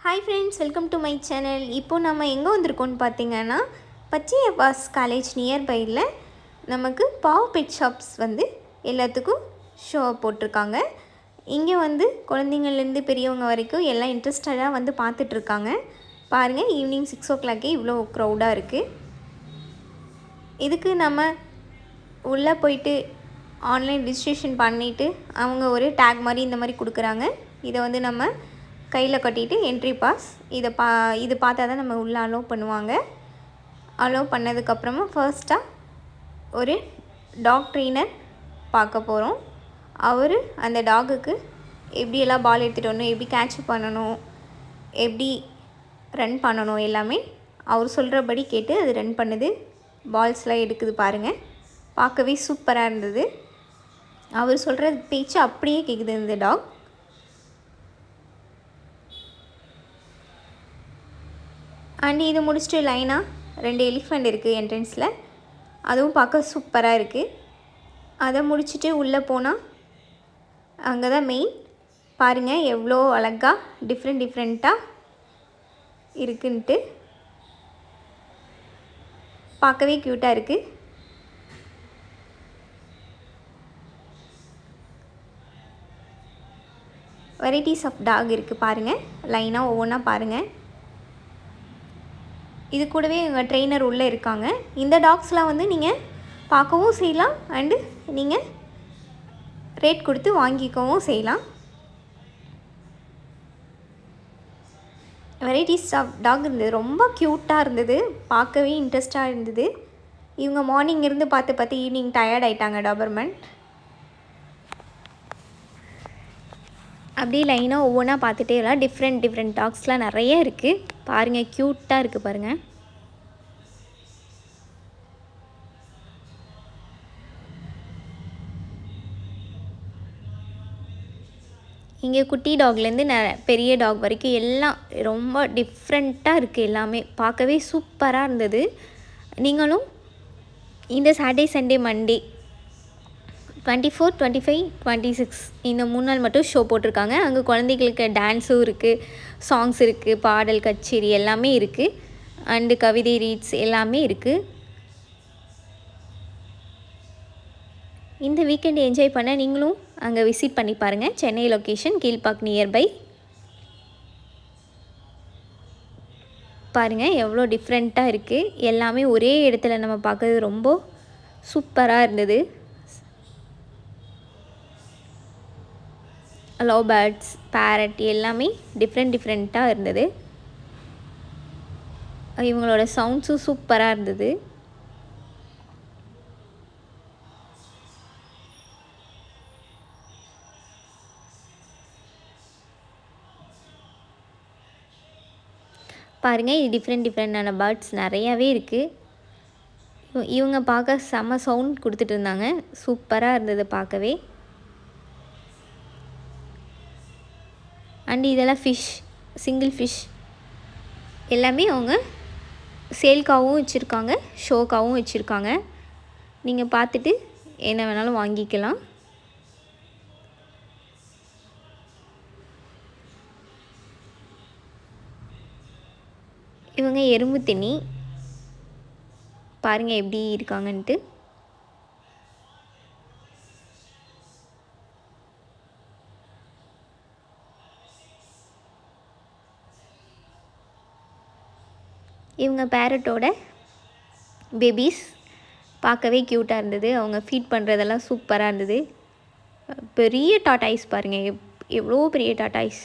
Hi friends, welcome to my channel. இப்போது நம்ம எங்கே வந்திருக்கோம்னு பார்த்தீங்கன்னா, பச்சையப்பாஸ் காலேஜ் நியர்பையில் நமக்கு பாவ் பெட் ஷாப்ஸ் எல்லாத்துக்கும் ஷோ போட்டிருக்காங்க. இங்கே குழந்தைங்கள்லேருந்து பெரியவங்க வரைக்கும் எல்லாம் இன்ட்ரெஸ்டடாக பார்த்துட்ருக்காங்க. பாருங்கள், ஈவினிங் 6 o'clock இவ்வளோ க்ரௌடாக இருக்குது. இதுக்கு நம்ம உள்ளே போயிட்டு ஆன்லைன் ரிஜிஸ்ட்ரேஷன் பண்ணிவிட்டு அவங்க ஒரு டேக் மாதிரி இந்த மாதிரி கொடுக்குறாங்க. இதை நம்ம கையில் கட்டிட்டு என்ட்ரி பாஸ் இது பார்த்தா தான் நம்ம உள்ளே அலோவ் பண்ணுவாங்க. அலோவ் பண்ணதுக்கப்புறமா ஃபர்ஸ்ட்டாக ஒரு டாக் ட்ரெயினர் பார்க்க போகிறோம். அவர் அந்த டாகுக்கு எப்படியெல்லாம் பால் எடுத்துகிட்டு வரணும், எப்படி கேட்ச் பண்ணணும், எப்படி ரன் பண்ணணும் எல்லாமே அவர் சொல்கிறபடி கேட்டு அது ரன் பண்ணுது. பால்ஸ்லாம் எடுக்குது பாருங்கள், பார்க்கவே சூப்பராக இருந்தது. அவர் சொல்கிற பேச்சு அப்படியே கேட்குது இந்த டாக். அண்ட் இது முடிச்சுட்டு லைனாக 2 எலிஃபண்ட் இருக்குது என்ட்ரன்ஸில், அதுவும் பார்க்க சூப்பராக இருக்குது. அதை முடிச்சுட்டு உள்ளே போனால் அங்கே தான் மெயின். பாருங்கள் எவ்வளோ அழகாக டிஃப்ரெண்ட்டாக இருக்குன்ட்டு, பார்க்கவே க்யூட்டாக இருக்குது. வெரைட்டிஸ் ஆஃப் டாக் இருக்குது பாருங்கள், லைனாக ஒவ்வொன்றா பாருங்கள். இது கூடவே எங்கள் ட்ரெயினர் உள்ளே இருக்காங்க. இந்த டாக்ஸ்லாம் நீங்கள் பார்க்கவும் செய்யலாம், அண்டு நீங்கள் ரேட் கொடுத்து வாங்கிக்கவும் செய்யலாம். வெரைட்டிஸ் ஆஃப் டாக் இருந்தது, ரொம்ப க்யூட்டாக இருந்தது, பார்க்கவே இன்ட்ரெஸ்டாக இருந்தது. இவங்க மார்னிங் இருந்து பார்த்து ஈவினிங் டயர்ட் ஆகிட்டாங்க டாபர்மேன். அப்படியே லைனாக ஒவ்வொன்றா பார்த்துட்டே எல்லாம் டிஃப்ரெண்ட் டாக்ஸ்லாம் நிறைய இருக்குது. பாருங்கள், க்யூட்டாக இருக்குது பாருங்கள். இங்கே குட்டி டாக்லேருந்து பெரிய டாக் வரைக்கும் எல்லாம் ரொம்ப டிஃப்ரெண்ட்டாக இருக்குது. எல்லாமே பார்க்கவே சூப்பராக இருந்தது. நீங்களும் இந்த சாட்டர்டே சண்டே மண்டே 24, 25, 26 இந்த 3 நாள் மட்டும் ஷோ போட்டிருக்காங்க. அங்கே குழந்தைகளுக்கு டான்ஸும் இருக்குது, சாங்ஸ் இருக்குது, பாடல் கச்சேரி எல்லாமே இருக்குது, அண்டு கவிதை ரீட்ஸ் எல்லாமே இருக்குது. இந்த வீக்கெண்ட் என்ஜாய் பண்ண நீங்களும் அங்கே விசிட் பண்ணி பாருங்கள். Chennai location, Kilpauk nearby. பாருங்கள் எவ்வளோ டிஃப்ரெண்ட்டாக இருக்குது. எல்லாமே ஒரே இடத்துல நம்ம பார்க்குறது ரொம்ப சூப்பராக இருந்தது. லவ் பேர்ட்ஸ், பேரட் எல்லாமே டிஃப்ரெண்ட்டாக இருந்தது. இவங்களோட சவுண்ட்ஸும் சூப்பராக இருந்தது. பாருங்கள், இது டிஃப்ரெண்டான பேர்ட்ஸ் நிறையாவே இருக்குது. இவங்க பார்க்க செம்ம சவுண்ட் கொடுத்துட்டு இருந்தாங்க, சூப்பராக இருந்தது பார்க்கவே. அண்ட் இதெல்லாம் ஃபிஷ், சிங்கிள் ஃபிஷ் எல்லாமே அவங்க சேல்காகவும் வச்சுருக்காங்க, ஷோக்காகவும் வச்சுருக்காங்க. நீங்கள் பார்த்துட்டு என்ன வேணாலும் வாங்கிக்கலாம். இவங்க எறும்பு திணி பாருங்கள் எப்படி இருக்காங்கன்ட்டு. இவங்க பேரட்டோட பேபிஸ் பார்க்கவே க்யூட்டாக இருந்தது. அவங்க ஃபீட் பண்ணுறதெல்லாம் சூப்பராக இருந்தது. பெரிய டாட்டாய்ஸ் பாருங்கள், எவ்வளோ பெரிய டாட்டாய்ஸ்,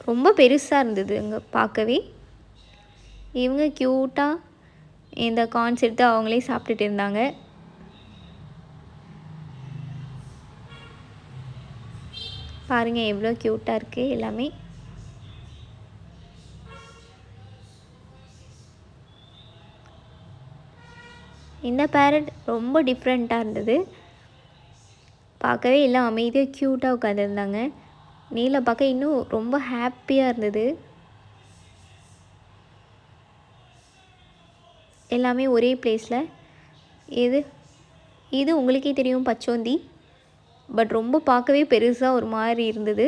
ரொம்ப பெருசாக இருந்தது அங்கே பார்க்கவே. இவங்க க்யூட்டாக இந்த கார்ன்ஸ் எடுத்து அவங்களே சாப்பிட்டுட்டு இருந்தாங்க. பாருங்கள் எவ்வளோ க்யூட்டாக இருக்குது எல்லாமே. இந்த பேரட் ரொம்ப டிஃப்ரெண்ட்டாக இருந்தது, பார்க்கவே எல்லாம் அமைதியாக க்யூட்டாக உட்காந்துருந்தாங்க. நீல பார்க்க இன்னும் ரொம்ப ஹாப்பியாக இருந்தது. எல்லாமே ஒரே பிளேஸில். இது உங்களுக்கே தெரியும், பச்சோந்தி. பட் ரொம்ப பார்க்கவே பெருசாக ஒரு மாதிரி இருந்தது.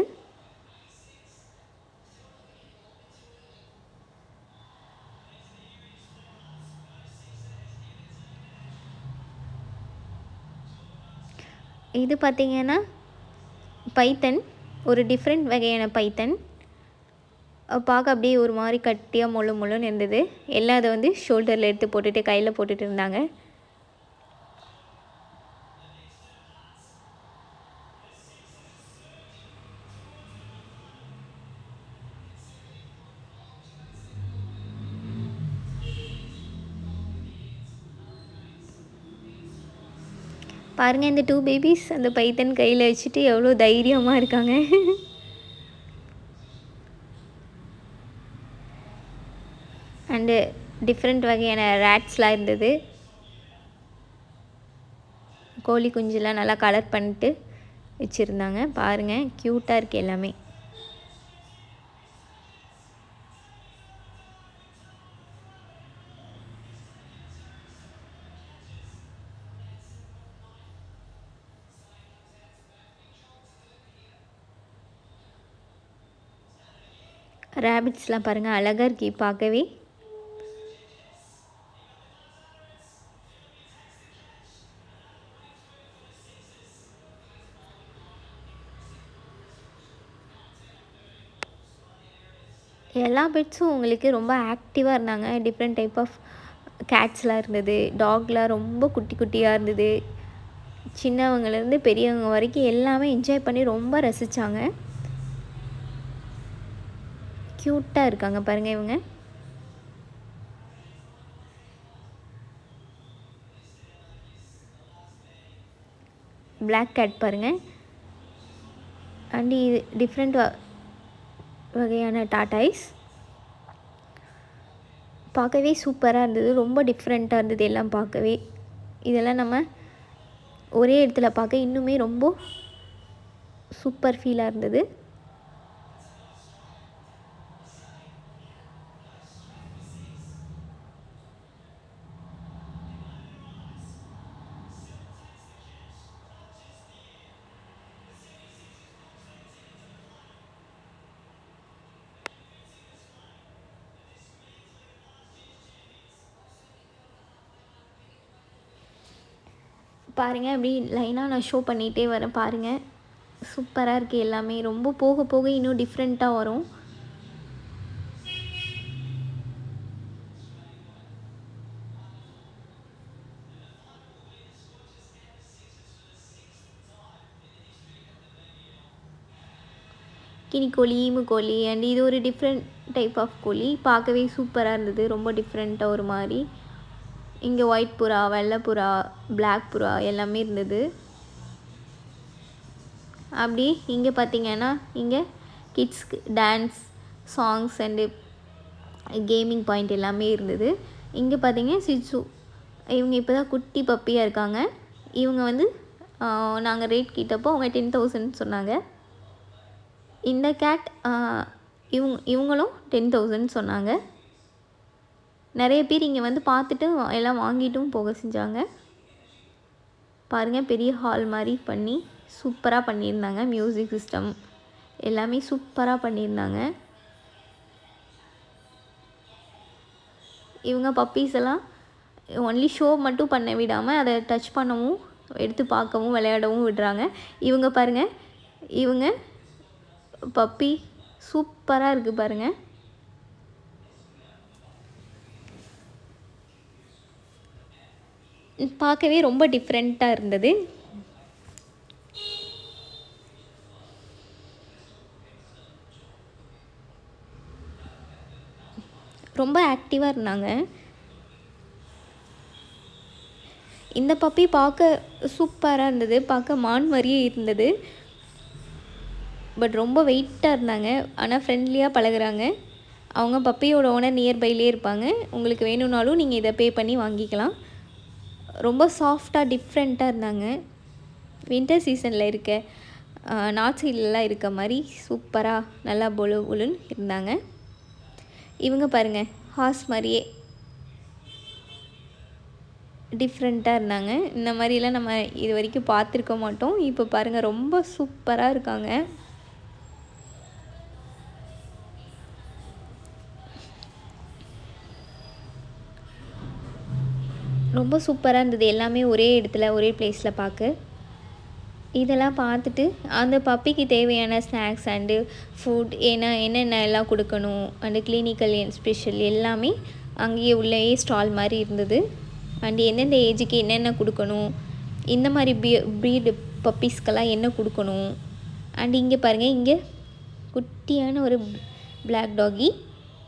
இது பார்த்திங்கன்னா பைத்தன், ஒரு டிஃப்ரெண்ட் வகையான பைத்தன். பார்க்க அப்படியே ஒரு மாதிரி கட்டியாக முள்ளுன்னு இருந்தது. எல்லாம் அதை வந்து ஷோல்டரில் எடுத்து போட்டுட்டு கையில் போட்டுட்டு இருந்தாங்க. பாருங்கள், இந்த 2 பேபிஸ் அந்த பைத்தன் கையில் வச்சுட்டு எவ்வளோ தைரியமாக இருக்காங்க. அண்டு டிஃப்ரெண்ட் வகையான ரேட்ஸ்லாம் இருந்தது. கோழி குஞ்செலாம் நல்லா கலர் பண்ணிட்டு வச்சுருந்தாங்க. பாருங்கள், க்யூட்டாக இருக்குது எல்லாமே. ரேபிட்ஸ்லாம் பாருங்கள், அழகாக இருக்கு பார்க்கவே. எல்லா பெட்ஸும் உங்களுக்கு ரொம்ப ஆக்டிவாக இருந்தாங்க. டிஃப்ரெண்ட் டைப் ஆஃப் கேட்ஸ்லாம் இருந்தது. டாக்லாம் ரொம்ப குட்டி குட்டியாக இருந்தது. சின்னவங்கலேருந்து பெரியவங்க வரைக்கும் எல்லாமே என்ஜாய் பண்ணி ரொம்ப ரசித்தாங்க. க்யூட்டாக இருக்காங்க பாருங்கள் இவங்க. பிளாக் கேட் பாருங்கள். அண்ட் இது டிஃப்ரெண்ட் வகையான டாட்டாய்ஸ். பார்க்கவே சூப்பராக இருந்தது. ரொம்ப டிஃப்ரெண்ட்டாக இருந்தது எல்லாம் பார்க்கவே. இதெல்லாம் நம்ம ஒரே இடத்துல பார்க்க இன்னுமே ரொம்ப சூப்பர் ஃபீலாக இருந்தது. பாருங்கள், அப்படி லைனாக நான் ஷோ பண்ணிகிட்டே வரேன் பாருங்கள். சூப்பராக இருக்குது எல்லாமே. ரொம்ப போக போக இன்னும் டிஃப்ரெண்ட்டாக வரும். கினிக்கோழி, ஈமுக்கோழி அண்ட் இது ஒரு டிஃப்ரெண்ட் டைப் ஆஃப் கோழி. பார்க்கவே சூப்பராக இருந்தது. ரொம்ப டிஃப்ரெண்ட்டாக ஒரு மாதிரி. இங்கே ஒயிட் புறா, வெள்ளை புறா, பிளாக் புறா எல்லாமே இருந்தது. அப்படி இங்கே பார்த்திங்கன்னா இங்கே கிட்ஸ்க்கு dance, songs and gaming point எல்லாமே இருந்தது. இங்கே பார்த்திங்கன்னா சிட்சு, இவங்க இப்போ தான் குட்டி பப்பியாக இருக்காங்க. இவங்க வந்து நாங்கள் ரேட் கேட்டப்போ அவங்க 10,000 சொன்னாங்க. இந்த கேட் இவங்களும் 10,000 சொன்னாங்க. நிறைய பேர் இங்கே வந்து பார்த்துட்டு எல்லாம் வாங்கிட்டும் போக செஞ்சாங்க. பாருங்கள், பெரிய ஹால் மாதிரி பண்ணி சூப்பராக பண்ணியிருந்தாங்க. மியூசிக் சிஸ்டம் எல்லாமே சூப்பராக பண்ணியிருந்தாங்க. இவங்க பப்பீஸ் எல்லாம் ஒன்லி ஷோ மட்டும் பண்ண விடாமல் அதை டச் பண்ணவும், எடுத்து பார்க்கவும், விளையாடவும் விடுறாங்க. இவங்க பாருங்கள், இவங்க பப்பி சூப்பராக இருக்குது பாருங்கள். பார்க்கவே ரொம்ப டிஃப்ரெண்ட்டாக இருந்தது. ரொம்ப ஆக்டிவாக இருந்தாங்க. இந்த பப்பி பார்க்க சூப்பராக இருந்தது. பார்க்க மான் மாதிரியே இருந்தது. பட் ரொம்ப வெயிட்டாக இருந்தாங்க. ஆனால் ஃப்ரெண்ட்லியாக பழகுறாங்க. அவங்க பப்பியோட ஓனர் நியர்பைலே இருப்பாங்க. உங்களுக்கு வேணும்னாலும் நீங்கள் இதை பே பண்ணி வாங்கிக்கலாம். ரொம்ப சாஃப்டாக டிஃப்ரெண்ட்டாக இருந்தாங்க. வின்டர் சீசனில் இருக்க நார்த் சைட்லலாம் இருக்க மாதிரி சூப்பராக நல்லா பொலுன்னு இருந்தாங்க. இவங்க பாருங்கள், ஹார்ஸ் மாதிரியே டிஃப்ரெண்ட்டாக இருந்தாங்க. இந்த மாதிரிலாம் நம்ம இது வரைக்கும் பார்த்துருக்க மாட்டோம். இப்போ பாருங்கள், ரொம்ப சூப்பராக இருக்காங்க. ரொம்ப சூப்பராக இருந்தது எல்லாமே ஒரே இடத்துல, ஒரே பிளேஸில் பார்க்க. இதெல்லாம் பார்த்துட்டு அந்த பப்பிக்கு தேவையான ஸ்நாக்ஸ் அண்டு ஃபுட் என்னென்ன எல்லாம் கொடுக்கணும் அண்டு கிளினிக்கல் ஸ்பெஷல் எல்லாமே அங்கேயே உள்ளேயே ஸ்டால் மாதிரி இருந்தது. அண்டு எந்தெந்த ஏஜுக்கு என்னென்ன கொடுக்கணும், இந்த மாதிரி ப்ரீடு பப்பீஸ்க்கெல்லாம் என்ன கொடுக்கணும். அண்டு இங்கே பாருங்கள், இங்கே குட்டியான ஒரு பிளாக் டாகி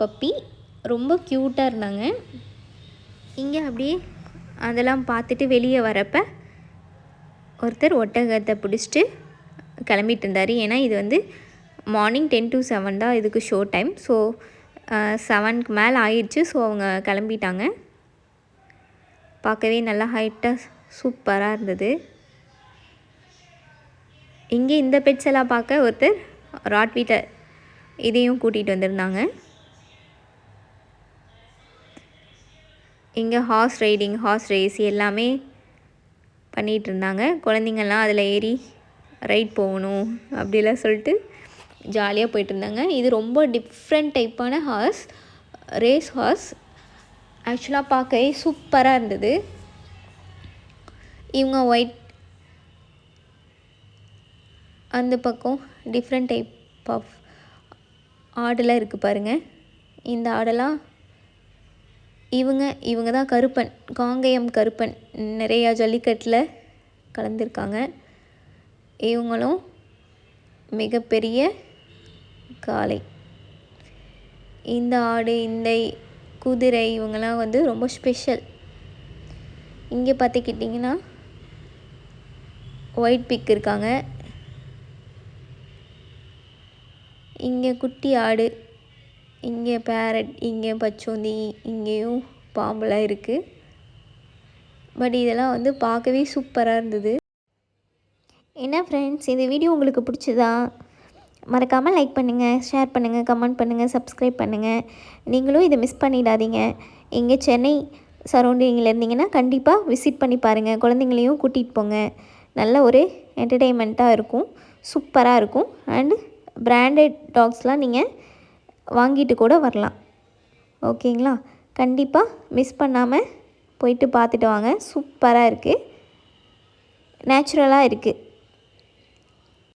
பப்பி ரொம்ப க்யூட்டாக இருந்தாங்க. இங்கே அப்படியே அதெல்லாம் பார்த்துட்டு வெளியே வரப்போ ஒருத்தர் ஒட்டகத்தை பிடிச்சிட்டு கிளம்பிட்டு இருந்தார். ஏன்னா இது வந்து மார்னிங் 10 to 7 தான் இதுக்கு ஷோ டைம். ஸோ 7க்கு மேலே ஆயிடுச்சு. ஸோ அவங்க கிளம்பிட்டாங்க. பார்க்கவே நல்லா ஹைட்டாக சூப்பராக இருந்தது. இங்கே இந்த பெட்ஸ் எல்லாம் பார்க்க ஒருத்தர் ராட்வீட்டர் இதையும் கூட்டிகிட்டு வந்திருந்தாங்க. இங்கே ஹார்ஸ் ரைடிங், ஹார்ஸ் ரேஸ் எல்லாமே பண்ணிகிட்டு இருந்தாங்க. குழந்தைங்கள்லாம் அதில் ஏறி ரைட் போகணும் அப்படிலாம் சொல்லிட்டு ஜாலியாக போயிட்டு இருந்தாங்க. இது ரொம்ப டிஃப்ரெண்ட் டைப்பான ஹார்ஸ், ரேஸ் ஹார்ஸ். ஆக்சுவலாக பார்க்கவே சூப்பராக இருந்தது. இவங்க ஒயிட், அந்த பக்கம் டிஃப்ரெண்ட் டைப் ஆஃப் ஆடெல்லாம் இருக்குது பாருங்கள். இந்த ஆடெல்லாம் இவங்க தான் கருப்பன், காங்கேயம் கருப்பன். நிறையா ஜல்லிக்கட்டில் கலந்துருக்காங்க. இவங்களும் மிகப்பெரிய காளை. இந்த ஆடு, இந்த குதிரை இவங்கெல்லாம் வந்து ரொம்ப ஸ்பெஷல். இங்கே பார்த்துக்கிட்டிங்கன்னா ஒயிட் பிக் இருக்காங்க. இங்கே குட்டி ஆடு, இங்கே பேரட், இங்கே பச்சோந்தி, இங்கேயும் பாம்பெலாம் இருக்குது. பட் இதெல்லாம் வந்து பார்க்கவே சூப்பராக இருந்தது. என்ன ஃப்ரெண்ட்ஸ், இந்த வீடியோ உங்களுக்கு பிடிச்சதா? மறக்காமல் லைக் பண்ணுங்கள், ஷேர் பண்ணுங்கள், கமெண்ட் பண்ணுங்கள், சப்ஸ்கிரைப் பண்ணுங்கள். நீங்களும் இதை மிஸ் பண்ணிடாதீங்க. இங்கே சென்னை சரௌண்டிங்கில் இருந்தீங்கன்னா கண்டிப்பாக விசிட் பண்ணி பாருங்கள். குழந்தைங்களையும் கூட்டிகிட்டு போங்க. நல்ல ஒரு என்டர்டெயின்மெண்ட்டாக இருக்கும், சூப்பராக இருக்கும். அண்டு பிராண்டட் டாக்ஸ்லாம் நீங்கள் வாங்கிட்டு கூட வரலாம். ஓகேங்களா? கண்டிப்பாக மிஸ் பண்ணாமல் போயிட்டு பார்த்துட்டு வாங்க. சூப்பராக இருக்குது, நேச்சுரலாக இருக்குது.